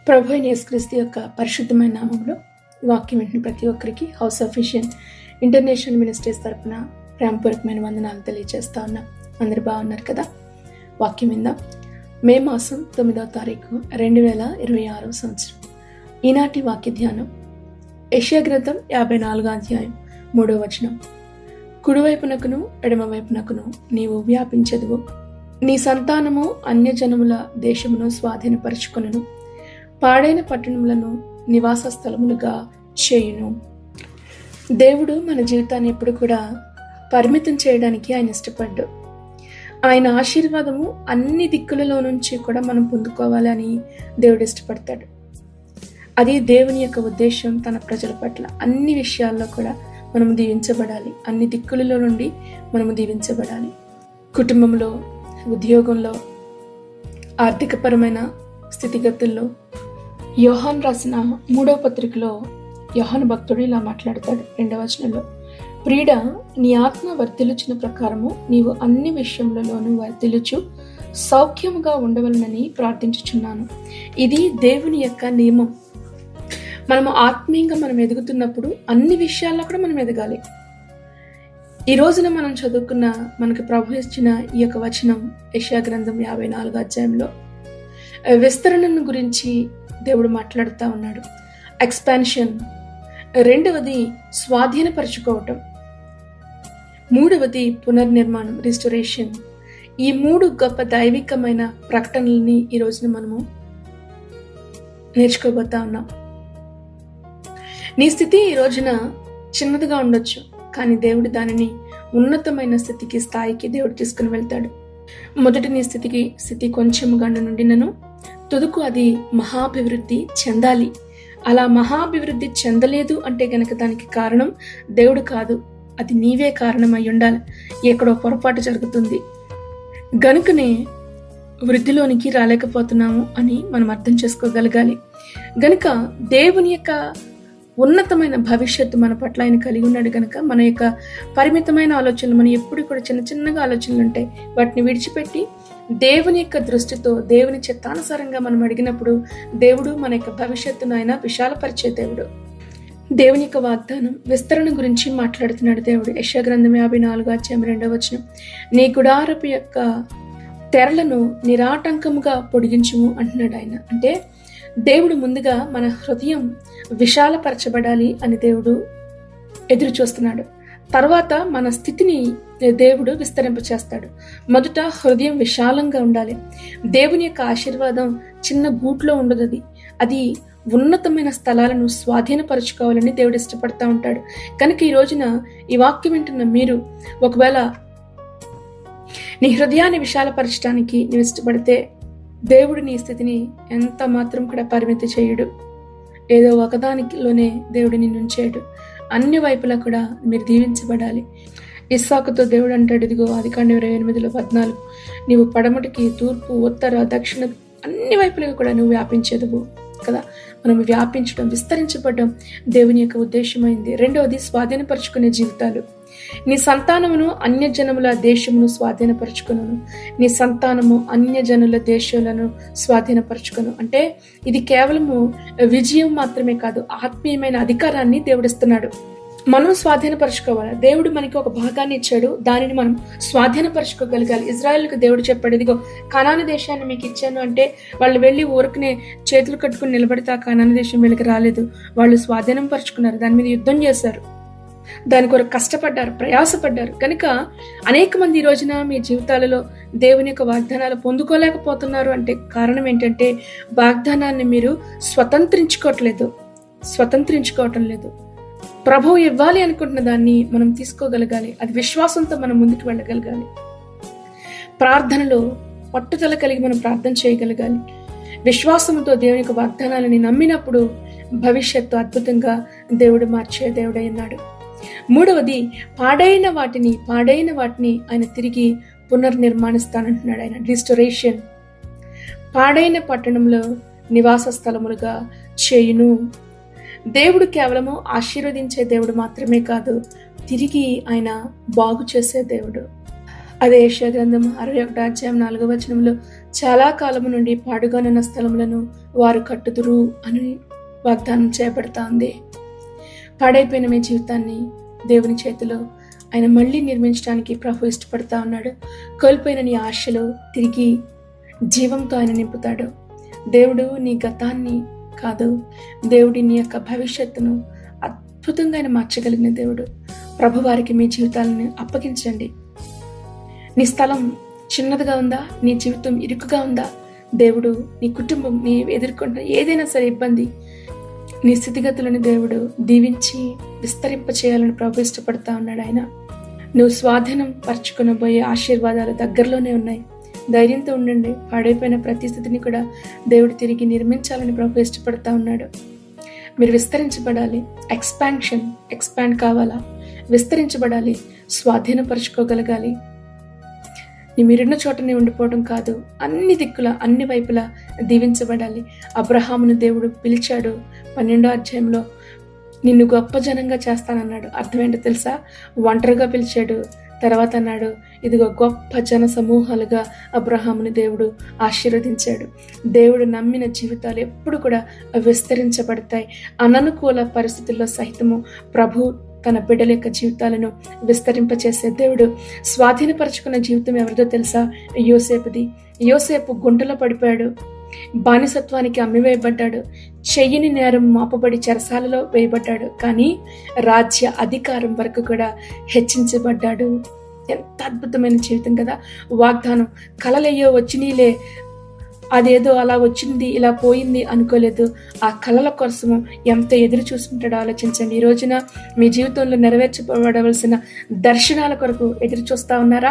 ప్రభు అయిన యేసుక్రీస్తు యొక్క పరిశుద్ధమైన నామంలో వాక్యం వింటున్న ప్రతి ఒక్కరికి house of vision international ministries తరపున ప్రేమపూర్వకమైన వందనాలు తెలియజేస్తా ఉన్నాం. అందరు బాగున్నారు కదా? వాక్యం విందాం. మే మాసం 9వ తారీఖు 2026 సంవత్సరం. ఈనాటి వాక్య ధ్యానం యెషయా గ్రంథం 54వ అధ్యాయం 3వ వచనం. కుడివైపునకును ఎడమవైపునకును నీవు వ్యాపించెదవు, నీ సంతానము అన్యజనముల దేశమును స్వాధీనపరచుకొనును, పాడైన పట్టణములను నివాస స్థలములుగా చేయును. దేవుడు మన జీవితాన్ని ఎప్పుడు కూడా పరిమితం చేయడానికి ఆయన ఇష్టపడ్డు. ఆయన ఆశీర్వాదము అన్ని దిక్కులలో నుంచి కూడా మనం పొందుకోవాలని దేవుడు ఇష్టపడతాడు. అది దేవుని యొక్క ఉద్దేశం తన ప్రజల పట్ల. అన్ని విషయాల్లో కూడా మనము దీవించబడాలి, అన్ని దిక్కులలో నుండి మనము దీవించబడాలి. కుటుంబంలో, ఉద్యోగంలో, ఆర్థికపరమైన స్థితిగతుల్లో. యోహాను రాసిన 3వ పత్రికలో యోహాను భక్తుడు ఇలా మాట్లాడతాడు 2వ వచనంలో, ప్రియుడా, నీ ఆత్మ వర్ధిల్లుచిన ప్రకారము నీవు అన్ని విషయములలోనూ వర్ధిల్లుచు సౌఖ్యముగా ఉండవలనని ప్రార్థించుచున్నాను. ఇది దేవుని యొక్క నియమం. మనము ఆత్మీయంగా మనం ఎదుగుతున్నప్పుడు అన్ని విషయాల్లో కూడా మనం ఎదగాలి. ఈ రోజున మనం చదువుకున్న, మనకు ప్రభు ఇచ్చిన ఈ యొక్క వచనం యెషయా గ్రంథం 54వ అధ్యాయంలో విస్తరణను గురించి దేవుడు మాట్లాడుతూ ఉన్నాడు. ఎక్స్పాన్షన్. రెండవది స్వాధీనపరచుకోవటం. మూడవది పునర్నిర్మాణం, రిస్టోరేషన్. ఈ 3 గొప్ప దైవికమైన ప్రకటనలని ఈ రోజున మనము నేర్చుకోబోతా ఉన్నాం. నీ స్థితి ఈ రోజున చిన్నదిగా ఉండొచ్చు, కానీ దేవుడు దానిని ఉన్నతమైన స్థాయికి దేవుడు తీసుకుని వెళ్తాడు. మొదటి నీ స్థితి కొంచెముగా నుండి తుదకు అది మహాభివృద్ధి చెందాలి. అలా మహాభివృద్ధి చెందలేదు అంటే గనక దానికి కారణం దేవుడు కాదు, అది నీవే కారణం అయి ఉండాలి. ఎక్కడో పొరపాటు జరుగుతుంది గనుకనే వృద్ధిలోనికి రాలేకపోతున్నాము అని మనం అర్థం చేసుకోగలగాలి. గనుక దేవుని యొక్క ఉన్నతమైన భవిష్యత్తు మన పట్ల ఆయన కలిగి ఉన్నాడు. గనక మన యొక్క పరిమితమైన ఆలోచనలు, మనం ఎప్పుడు కూడా చిన్న చిన్నగా ఆలోచనలు ఉంటాయి, వాటిని విడిచిపెట్టి దేవుని యొక్క దృష్టితో, దేవుని చిత్తానుసారంగా మనం అడిగినప్పుడు దేవుడు మన యొక్క భవిష్యత్తును ఆయన విశాలపరిచే దేవుడు. దేవుని యొక్క వాగ్దానం విస్తరణ గురించి మాట్లాడుతున్నాడు దేవుడు. యెషయా గ్రంథం 54వ అధ్యాయం 2వ వచనం, నీ గుడారపు యొక్క తెరలను నిరాటంకముగా పొడిగించుము అంటున్నాడు ఆయన. అంటే దేవుడు ముందుగా మన హృదయం విశాలపరచబడాలి అని దేవుడు ఎదురు చూస్తున్నాడు. తర్వాత మన స్థితిని దేవుడు విస్తరింపచేస్తాడు. మొదట హృదయం విశాలంగా ఉండాలి. దేవుని యొక్క ఆశీర్వాదం చిన్న గూట్లో ఉండదు. అది ఉన్నతమైన స్థలాలను స్వాధీనపరచుకోవాలని దేవుడు ఇష్టపడతా ఉంటాడు. కనుక ఈ రోజున ఈ వాక్యం వింటున్న మీరు ఒకవేళ నీ హృదయాన్ని విశాలపరచడానికి నువ్వు ఇష్టపడితే దేవుడు నీ స్థితిని ఎంత మాత్రం కూడా పరిమితి చేయడు. ఏదో ఒకదానిలోనే దేవుడు నిన్ను ఉంచాడు. అన్ని వైపులా కూడా మీరు దీవించబడాలి. ఇస్సాకుతో దేవుడు అంటాడు, ఇదిగో ఆదికాండం 28:14, నీవు పడమటికి, తూర్పు, ఉత్తర, దక్షిణ అన్ని వైపులకు కూడా నువ్వు వ్యాపించేదువు కదా. మనం వ్యాపించడం, విస్తరించబడడం దేవుని యొక్క ఉద్దేశమైంది. రెండవది స్వాధీనపరచుకునే జీవితాలు. నీ సంతానమును అన్యజనముల దేశమును స్వాధీనపరచుకును. నీ సంతానము అన్యజనుల దేశాలను స్వాధీనపరచుకును. అంటే ఇది కేవలము విజయం మాత్రమే కాదు, ఆత్మీయమైన అధికారాన్ని దేవుడిస్తున్నాడు. మనం స్వాధీనపరచుకోవాలి. దేవుడు మనకి ఒక భాగాన్ని ఇచ్చాడు, దానిని మనం స్వాధీనపరచుకోగలగాలి. ఇజ్రాయెల్కి దేవుడు చెప్పాడు, ఇదిగో కనాను దేశాన్ని మీకు ఇచ్చాను అంటే వాళ్ళు వెళ్ళి ఊరికనే చేతులు కట్టుకుని నిలబడితే ఆ కనాను దేశం వీళ్ళకి రాలేదు. వాళ్ళు స్వాధీనం పరుచుకున్నారు, దాని మీద యుద్ధం చేశారు, దాని కొరకు కష్టపడ్డారు, ప్రయాసపడ్డారు. కనుక అనేక మంది ఈ రోజున మీ జీవితాలలో దేవుని యొక్క వాగ్దానాలు పొందుకోలేకపోతున్నారు. అంటే కారణం ఏంటంటే వాగ్దానాన్ని మీరు స్వతంత్రించుకోవటం లేదు. ప్రభువు ఇవ్వాలి అనుకుంటున్న దాన్ని మనం తీసుకోగలగాలి. అది విశ్వాసంతో మనం ముందుకు వెళ్ళగలగాలి. ప్రార్థనలో పట్టుదల కలిగి మనం ప్రార్థన చేయగలగాలి. విశ్వాసంతో దేవుని యొక్క వాగ్దానాలని నమ్మినప్పుడు భవిష్యత్తు అద్భుతంగా దేవుడు మార్చే దేవుడై ఉన్నాడు. మూడవది పాడైన వాటిని ఆయన తిరిగి పునర్నిర్మాణిస్తానంటున్నాడు ఆయన. రిస్టోరేషన్. పాడైన పట్టణంలో నివాస స్థలములుగా చేయును. దేవుడు కేవలము ఆశీర్వదించే దేవుడు మాత్రమే కాదు, తిరిగి ఆయన బాగు చేసే దేవుడు. అదే యెషయా గ్రంథం 61వ అధ్యాయం 4వ వచనంలో చాలా కాలము నుండి పాడుగానున్న స్థలములను వారు కట్టుదురు అని వాగ్దానం చేయబడతా ఉంది. పాడైపోయిన మీ జీవితాన్ని దేవుని చేతిలో ఆయన మళ్ళీ నిర్మించడానికి ప్రభు ఇష్టపడతా ఉన్నాడు. కోల్పోయిన నీ ఆశలు తిరిగి జీవంతో ఆయన నింపుతాడు. దేవుడు నీ గతాన్ని కాదు, దేవుడి నీ యొక్క భవిష్యత్తును అద్భుతంగా ఆయన మార్చగలిగిన దేవుడు. ప్రభు వారికి మీ జీవితాలను అప్పగించండి. నీ స్థలం చిన్నదిగా ఉందా, నీ జీవితం ఇరుకుగా ఉందా, దేవుడు నీ కుటుంబం నీ ఎదుర్కొంటున్న ఏదైనా సరే ఇబ్బంది, నీ స్థితిగతులను దేవుడు దీవించి విస్తరింప చేయాలని ప్రభు ఇష్టపడతా ఉన్నాడు. ఆయన నువ్వు స్వాధీనం పరచుకునబోయే ఆశీర్వాదాలు దగ్గరలోనే ఉన్నాయి. ధైర్యంతో ఉండండి. పాడైపోయిన ప్రతి స్థితిని కూడా దేవుడు తిరిగి నిర్మించాలని ప్రభు ఇష్టపడతా ఉన్నాడు. మీరు విస్తరించబడాలి. ఎక్స్పాండ్ కావాలా? విస్తరించబడాలి, స్వాధీనపరచుకోగలగాలి. మీరున్న చోటనే ఉండిపోవడం కాదు, అన్ని దిక్కుల అన్ని వైపులా దీవించబడాలి. అబ్రహామును దేవుడు పిలిచాడు. 12వ అధ్యాయంలో నిన్ను గొప్ప జనంగా చేస్తానన్నాడు. అర్థం ఏంటో తెలుసా? ఒంటరిగా పిలిచాడు. తర్వాత అన్నాడు, ఇదిగో గొప్ప జన సమూహాలుగా అబ్రహాముని దేవుడు ఆశీర్వదించాడు. దేవుడు నమ్మిన జీవితాలు ఎప్పుడు కూడా విస్తరించబడతాయి. అననుకూల పరిస్థితుల్లో సహితము ప్రభు తన బిడ్డల యొక్క జీవితాలను విస్తరింపచేసే దేవుడు. స్వాధీనపరచుకున్న జీవితం ఎవరిదో తెలుసా? యోసేపుది. యోసేపు గుంటలో పడిపోయాడు, బానిసత్వానికి అమ్మివేయబడ్డాడు, చెయ్యని నేరం మోపబడి చెరసాలలో వేయబడ్డాడు. కానీ రాజ్య అధికారం వరకు కూడా హెచ్చించబడ్డాడు. ఎంత అద్భుతమైన జీవితం కదా! వాగ్దానం కలలయ్యో వచ్చినీలే, అదేదో అలా వచ్చింది ఇలా పోయింది అనుకోలేదు. ఆ కలల కోసము ఎంత ఎదురు చూసుకుంటాడో ఆలోచించండి. ఈ రోజున మీ జీవితంలో నెరవేర్చబడవలసిన దర్శనాల కొరకు ఎదురు చూస్తా ఉన్నారా?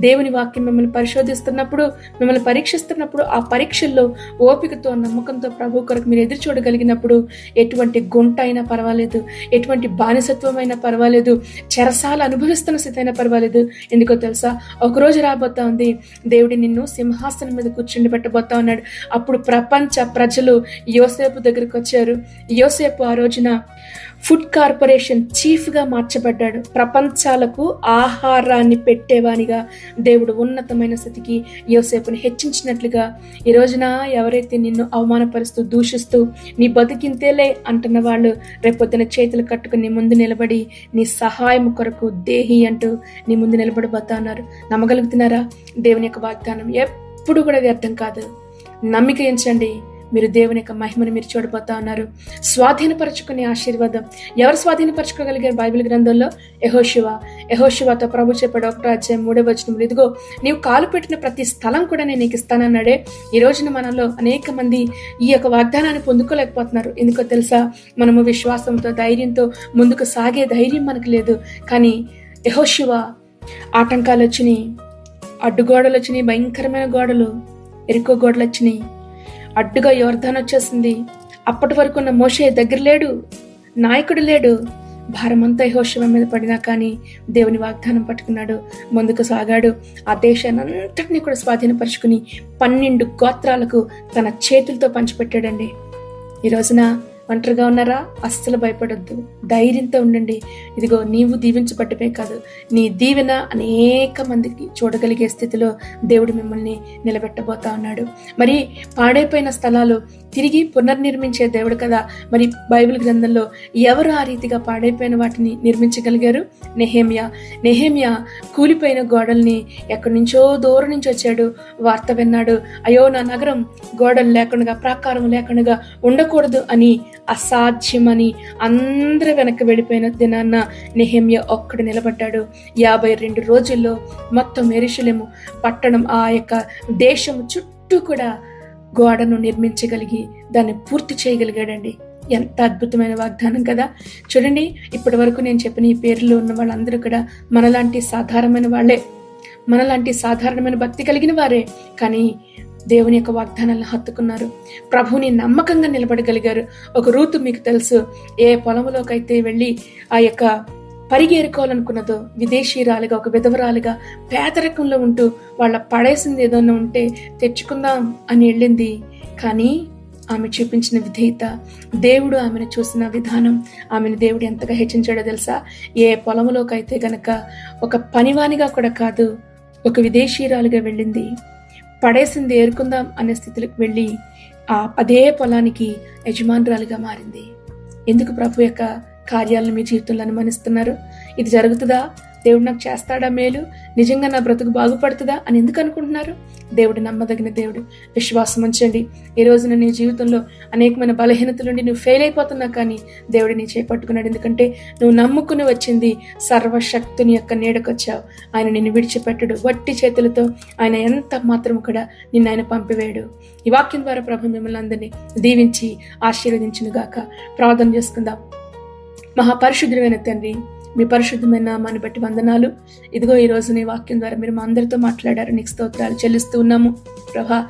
దేవుని వాక్యం మిమ్మల్ని పరిశోధిస్తున్నప్పుడు, మిమ్మల్ని పరీక్షిస్తున్నప్పుడు, ఆ పరీక్షల్లో ఓపికతో నమ్మకంతో ప్రభు కొరకు మీరు ఎదురు చూడగలిగినప్పుడు ఎటువంటి గుంట అయినా పర్వాలేదు, ఎటువంటి బానిసత్వం అయినా పర్వాలేదు, చెరసాల అనుభవిస్తున్న స్థితి అయినా పర్వాలేదు. ఎందుకో తెలుసా? ఒకరోజు రాబోతా ఉంది, దేవుడి నిన్ను సింహాసనం మీద కూర్చుండి పెట్టబోతా ఉన్నాడు. అప్పుడు ప్రపంచ ప్రజలు యోసేపు దగ్గరికి వచ్చారు. యోసేపు ఆ రోజున ఫుడ్ కార్పొరేషన్ చీఫ్ గా మార్చబడ్డాడు. ప్రపంచాలకు ఆహారాన్ని పెట్టేవానిగా దేవుడు ఉన్నతమైన స్థితికి యోసేపుని హెచ్చించినట్లుగా ఈ రోజున ఎవరైతే నిన్ను అవమానపరుస్తూ దూషిస్తూ నీ బతికింతేలే అంటున్న వాళ్ళు రేపొద్దున చేతులు కట్టుకుని నీ ముందు నిలబడి నీ సహాయం కొరకు దేహి అంటూ నీ ముందు నిలబడబోతా ఉన్నారు. నమ్మగలుగుతున్నారా? దేవుని యొక్క వాగ్దానం ఎప్పుడు కూడా వ్యర్థం కాదు. నమ్మిక ఎంచండి. మీరు దేవుని యొక్క మహిమను మీరు చూడబోతా ఉన్నారు. స్వాధీనపరచుకునే ఆశీర్వాదం ఎవరు స్వాధీనపరచుకోగలిగారు? బైబిల్ గ్రంథంలో యెహోషువతో ప్రభు చెప్పాడు 1వ అధ్యాయం 3వ వచనంలో, ఇదిగో నీవు కాలు పెట్టిన ప్రతి స్థలం కూడా నేను నీకు ఇస్తానన్నాడే. ఈ రోజున మనలో అనేక మంది ఈ యొక్క వాగ్దానాన్ని పొందుకోలేకపోతున్నారు. ఎందుకో తెలుసా? మనము విశ్వాసంతో ధైర్యంతో ముందుకు సాగే ధైర్యం మనకు లేదు. కానీ యెహోషువ ఆటంకాలు వచ్చినాయి, అడ్డుగోడలు వచ్చినాయి, భయంకరమైన గోడలు, ఎరుకో గోడలు వచ్చినాయి, అడ్డుగా యోర్దాను వచ్చేసింది. అప్పటి వరకు ఉన్న మోషే దగ్గర లేడు, నాయకుడు లేడు. భారమంతా యెహోషువ మీద పడినా కానీ దేవుని వాగ్దానం పట్టుకున్నాడు, ముందుకు సాగాడు. ఆ దేశాన్ని అంతటినీ కూడా స్వాధీనపరుచుకుని 12 గోత్రాలకు తన చేతులతో పంచిపెట్టాడండి. ఈ రోజున ఒంటరిగా ఉన్నారా? అస్సలు భయపడొద్దు, ధైర్యంతో ఉండండి. ఇదిగో నీవు దీవించబడ్డమే కాదు, నీ దీవెన అనేక మందికి చూడగలిగే స్థితిలో దేవుడు మిమ్మల్ని నిలబెట్టబోతా ఉన్నాడు. మరి పాడైపోయిన స్థలాలు తిరిగి పునర్నిర్మించే దేవుడు కదా. మరి బైబిల్ గ్రంథంలో ఎవరు ఆ రీతిగా పాడైపోయిన వాటిని నిర్మించగలిగారు? నెహెమ్యా కూలిపోయిన గోడల్ని ఎక్కడి నుంచో దూరం నుంచి వచ్చాడు, వార్త విన్నాడు. అయ్యో నా నగరం గోడలు లేకుండా ప్రాకారం లేకుండా ఉండకూడదు అని, అసాధ్యమని అందరూ వెనక్కి వెళ్ళిపోయిన దినాన్న నెహెమ్యా ఒక్కడు నిలబడ్డాడు. 52 రోజుల్లో మొత్తం యెరూషలేము పట్టణం, ఆ యొక్క దేశం చుట్టూ కూడా గోడను నిర్మించగలిగి దాన్ని పూర్తి చేయగలిగాడండి. ఎంత అద్భుతమైన వాగ్దానం కదా. చూడండి, ఇప్పటి వరకు నేను చెప్పిన ఈ పేర్లు ఉన్న వాళ్ళందరూ కూడా మనలాంటి సాధారణమైన వాళ్ళే, మనలాంటి సాధారణమైన భక్తి కలిగిన వారే. కానీ దేవుని యొక్క వాగ్దానాలను హత్తుకున్నారు, ప్రభువుని నమ్మకంగా నిలబడగలిగారు. ఒక రూతు మీకు తెలుసు, ఏ పొలంలోకైతే వెళ్ళి ఆ యొక్క పరిగేరుకోవాలనుకున్నదో, విదేశీరాలుగా ఒక విధవరాలుగా పేదరికంలో ఉంటూ వాళ్ళ పడేసింది ఏదన్నా ఉంటే తెచ్చుకుందాం అని వెళ్ళింది. కానీ ఆమె చూపించిన విధేయత, దేవుడు ఆమెను చూసిన విధానం, ఆమెను దేవుడు ఎంతగా హెచ్చించాడో తెలుసా? ఏ పొలంలోకైతే గనక ఒక పనివానిగా కూడా కాదు, ఒక విదేశీరాలుగా వెళ్ళింది. పడేసింది ఏరుకుందాం అనే స్థితిలోకి వెళ్ళి అదే పొలానికి యజమానురాలుగా మారింది. ఎందుకు ప్రభు యొక్క కార్యాలను మీ జీవితంలో అనుమానిస్తున్నారు? ఇది జరుగుతుందా? దేవుడు నాకు చేస్తాడా మేలు? నిజంగా నా బ్రతుకు బాగుపడుతుందా అని ఎందుకు అనుకుంటున్నారు? దేవుడు నమ్మదగిన దేవుడు. విశ్వాసం ఉంచండి. ఈ రోజున నీ జీవితంలో అనేకమైన బలహీనతల నుండి నువ్వు ఫెయిల్ అయిపోతున్నా కానీ దేవుడు నీ చేపట్టుకున్నాడు. ఎందుకంటే నువ్వు నమ్ముకుని వచ్చింది సర్వశక్తుని యొక్క నీడకొచ్చావు. ఆయన నిన్ను విడిచిపెట్టడు. వట్టి చేతులతో ఆయన ఎంత మాత్రం కూడా నిన్ను ఆయన పంపివేయడు. ఈ వాక్యం ద్వారా ప్రభు మిమ్మల్ని అందరినీ దీవించి ఆశీర్వదించును గాక. ప్రార్థన చేసుకుందాం. మహాపరిశుద్ధుడైన తండ్రి, మీ పరిశుద్ధమైన నామాన్ని బట్టి వందనాలు. ఇదిగో ఈ రోజు నీ వాక్యం ద్వారా మీరు మా అందరితో మాట్లాడారు. నీకు స్తోత్రాలు చెల్లిస్తూ ఉన్నాము ప్రభా.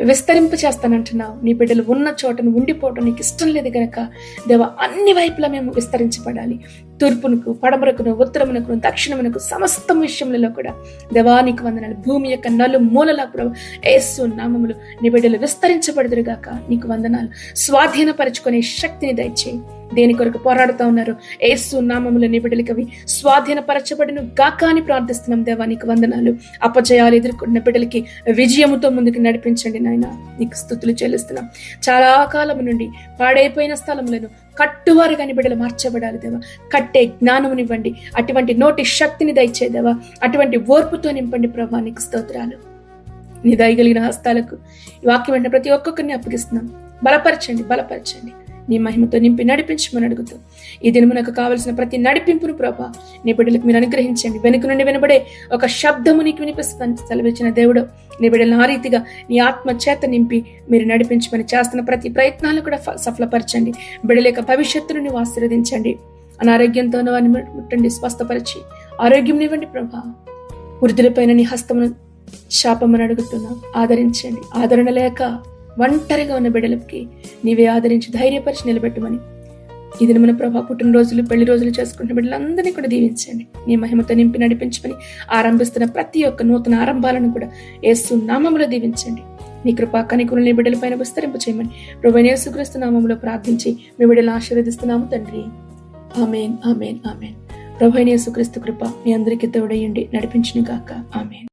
విస్తరింప చేస్తానంటున్నావు. నీ బిడ్డలు ఉన్న చోటను ఉండిపోవటం నీకు ఇష్టం లేదు కనుక దేవా, అన్ని వైపులా మేము విస్తరించబడాలి. తూర్పునకు, పడమరకును, ఉత్తరమునకు, దక్షిణమునకు, సమస్తం విషయములలో కూడా దేవా నీకు వందనాలు. భూమి యొక్క నలు మూలలా ప్రభు యేసు నామములు నీ బిడ్డలు విస్తరించబడుదురుగాక. నీకు వందనాలు. స్వాధీనపరచుకునే శక్తిని దయచేయి. దేని కొరకు పోరాడుతూ ఉన్నారు యేసు నామములో నీ బిడ్డలకి అవి స్వాధీనపరచబడిన గాక అని ప్రార్థిస్తున్నాం. దేవా నీకు వందనాలు. అపజయాలు ఎదుర్కొన్న బిడ్డలకి విజయముతో ముందుకు నడిపించండి నాయన. నీకు స్తుతులు చెల్లిస్తున్నాం. చాలా కాలం నుండి పాడైపోయిన స్థలములను కట్టువారుగా నీ బిడ్డలు మార్చబడాలి దేవా. కట్టే జ్ఞానమునివ్వండి. అటువంటి నోటి శక్తిని దయచేదేవా. అటువంటి ఓర్పుతో నింపండి ప్రభా. నీకు స్తోత్రాలు. నీ దయగలిగిన హస్తాలకు ఈ వాక్యం వెంట ప్రతి ఒక్కొక్కరిని అప్పగిస్తున్నాం. బలపరచండి. నీ మహిమతో నింపి నడిపించమని అడుగుతూ ఈ దినమునకు కావలసిన ప్రతి నడిపింపును ప్రభా నీ బిడ్డలకు మీరు అనుగ్రహించండి. వెనుక నుండి వినబడే ఒక శబ్దము నీకు వినిపిస్తాను సెలవిచ్చిన దేవుడు. నీ బిడ్డలను ఆ రీతిగా నీ ఆత్మ చేత నింపి మీరు నడిపించమని చేస్తున్న ప్రతి ప్రయత్నాలను కూడా సఫలపరచండి. బిడ్డల యొక్క భవిష్యత్తును నువ్వు ఆశీర్వదించండి. అనారోగ్యంతో వారిని ముట్టండి, స్వస్థపరిచి ఆరోగ్యం ఇవ్వండి ప్రభా. వృద్ధులపైన నీ హస్తమును శాపమని అడుగుతున్నాం. ఆదరించండి. ఆదరణ లేక ఒంటరిగా ఉన్న బిడ్డలకి నీవే ఆదరించి ధైర్యపరిచి నిలబెట్టమని ఈ దినమున ప్రభా పుట్టినరోజులు, పెళ్లి రోజులు చేసుకుంటున్న బిడ్డలందరినీ కూడా దీవించండి. నీ మహిమతో నింపి నడిపించమని ఆరంభిస్తున్న ప్రతి ఒక్క నూతన ఆరంభాలను కూడా యేసు నామములో దీవించండి. నీ కృపా కనికరులు నీ బిడ్డల పైన విస్తరింప చేయమని ప్రభువైన యేసుక్రీస్తు నామములో ప్రార్థించి మీ బిడ్డలను ఆశీర్వదిస్తున్నాము తండ్రి. ఆమేన్. ప్రభువైన యేసుక్రీస్తు కృప మీ అందరికీ తోడయ్యండి నడిపించును గాక. ఆమేన్.